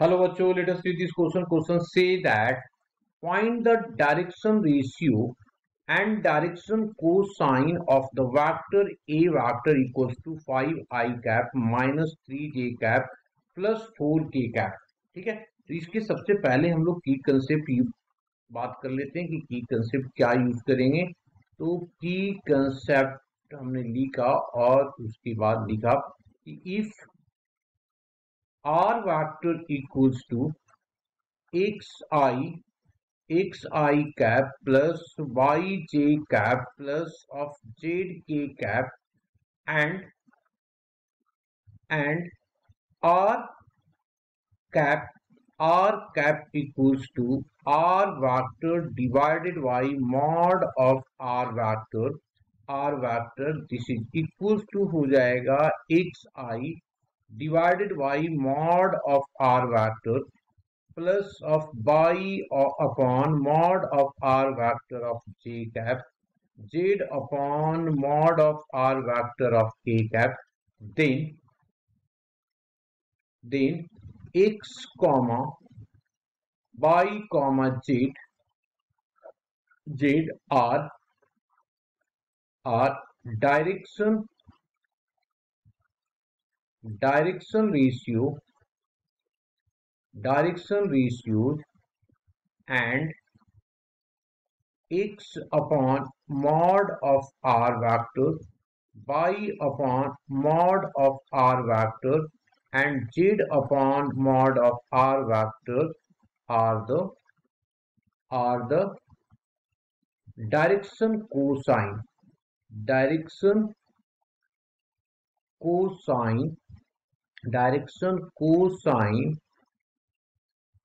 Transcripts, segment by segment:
Hello बच्चों, let us see this question. Question say that find the direction ratio and direction cosine of the vector a vector equals to 5i cap minus 3j cap plus 4k cap. ठीक है, तो इसके सबसे पहले हम लोग की कंसेप्ट बात कर लेते हैं कि की कंसेप्ट क्या यूज करेंगे. तो की कंसेप्ट हमने लिखा और उसके बाद लिखा कि if r vector equals to xi cap plus yj cap plus of zk cap and r cap equals to r vector divided by mod of r vector this is equals to हो जाएगा xi divided by mod of r vector plus of by upon mod of r vector of j cap z upon mod of r vector of k cap then x comma y comma z are direction ratios and x upon mod of r vector, y upon mod of r vector and z upon mod of r vector are the direction cosine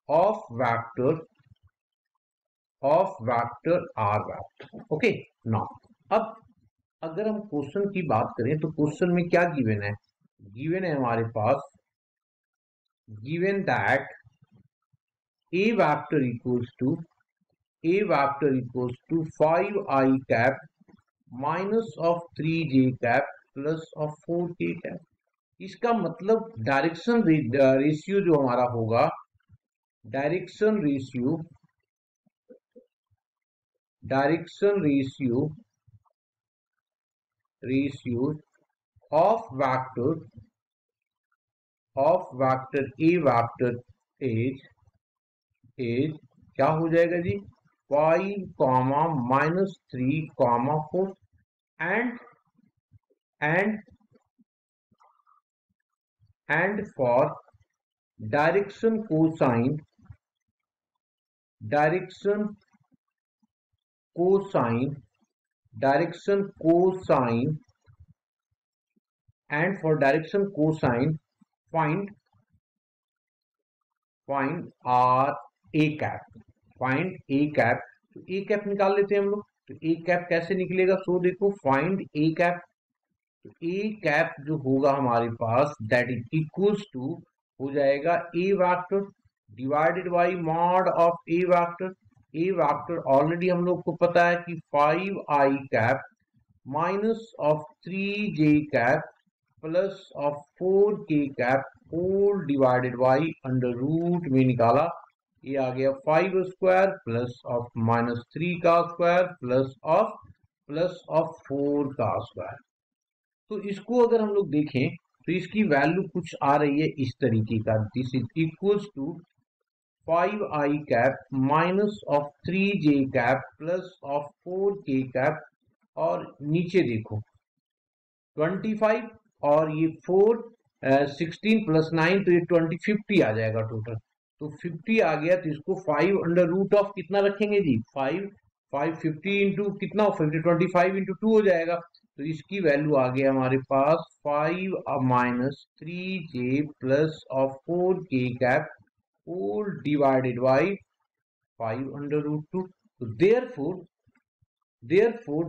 of vector r vector. Okay, now अब अगर हम question की बात करें तो question में क्या given है. गिवन है हमारे पास given that a vector equals to 5i cap minus of 3j cap plus of 4k cap. इसका मतलब डायरेक्शन रेशियो जो हमारा होगा direction ratio of vector a vector is क्या हो जाएगा जी 5 comma minus 3 comma 4 and for direction cosine and for direction cosine find r a cap तो a cap निकाल लेते हैं हम लोग. तो a cap कैसे निकलेगा. सो देखो फाइंड a cap. तो a cap जो होगा हमारे पास दैट इज इक्वल्स टू हो जाएगा a vector divided by mod of a vector already हम लोग को पता है कि 5i cap minus of 3j cap plus of 4k cap whole divided by under root में निकाला. ये आ गया 5 स्क्वायर प्लस ऑफ माइनस 3 का स्क्वायर प्लस ऑफ 4 का स्क्वायर. तो इसको अगर हम लोग देखें तो इसकी वैल्यू कुछ आ रही है इस तरीके का. This is equals to 5i cap minus of 3j cap plus of 4k cap और नीचे देखो 25 और ये 4 16 प्लस 9 तो ये 50 आ जाएगा टोटल. तो 50 आ गया तो इसको 5 अंडर रूट ऑफ कितना रखेंगे जी 550 इंटू कितना 25 इंटू 2 हो जाएगा. तो इसकी वैल्यू आ गया हमारे पास 5 minus 3j plus of 4k cap whole divided by 5 under root 2. तो देयरफॉर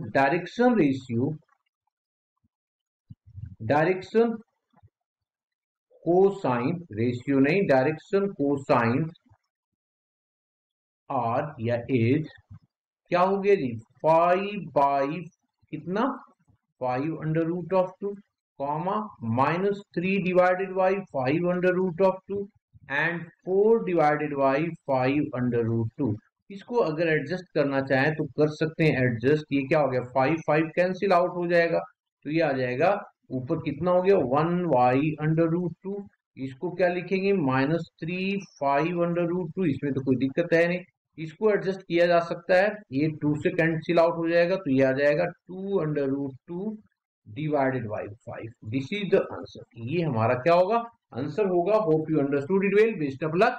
डायरेक्शन कोसाइन रेशियो नहीं डायरेक्शन कोसाइन आर या एज क्या हो गया जी 5 बाई कितना 5 under root of 2 comma minus 3 divided by 5 under root of 2 and 4 divided by 5 √2। इसको अगर एडजस्ट करना चाहें तो कर सकते हैं एडजस्ट। ये क्या हो गया, 5 कैंसिल आउट हो जाएगा, तो ये आ जाएगा ऊपर कितना हो गया 1y√2। इसको क्या लिखेंगे -3 5 √2। इसमें तो कोई दिक्कत है नहीं, इसको एडजस्ट किया जा सकता है। ये 2 से कैंसिल आउट हो जाएगा, तो ये आ जाएगा 2 √2 divided by 5। This is the answer. ये हमारा क्या होगा, आंसर होगा। Hope you understood it well. Best of luck.